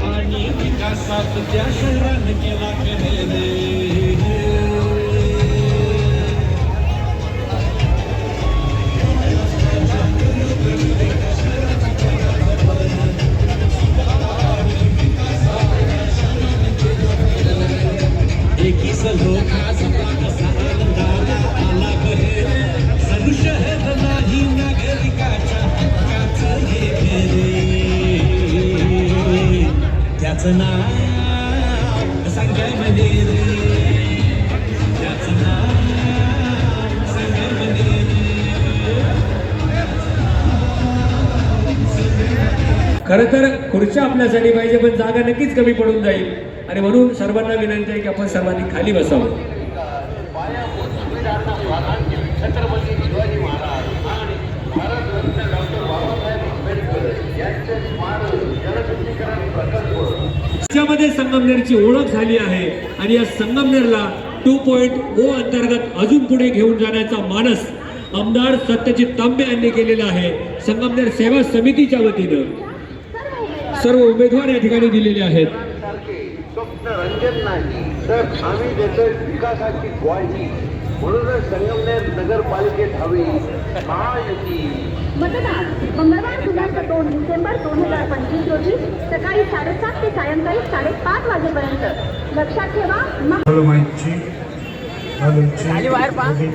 आणि विकासात त्या शहरानं केला त्याचं नाव संगमनेर त्याचं नाव संगमनेर। खरं तर खुर्च्या आपल्यासाठी पाहिजे पण जागा नक्कीच कमी पडून जाईल आणि म्हणून सर्वांना विनंती आहे की आपण सर्वांनी खाली बसावं। छत्रपती शिवाजी महाराज आणि भारतरत्न डॉक्टर बाबासाहेब आंबेडकर यांचे स्मारक जलशुद्धीकरण प्रकल्प त्यामध्ये संगमनेरची ओळख झाली आहे आणि या संगमनेरला 2.0 अंतर्गत अजून पुढे घेऊन जाण्याचा मानस आमदार सत्यजित तांबे यांनी केलेला आहे। संगमनेर सेवा समितीच्या वतीनं सर्व उमेदवार या ठिकाणी दिलेले आहेत। स्वप्न रंजन नाही तर आम्ही देतोय विकासाची ग्वाही म्हणूनच संगमनेर नगरपालिकेत हवी महायुती। मतदान मंगळवार दिनांक 2 डिसेंबर 2025 रोजी सकाळी 7:30 ते सायंकाळी 5:30 वाजेपर्यंत। लक्षात ठेवा बाहेर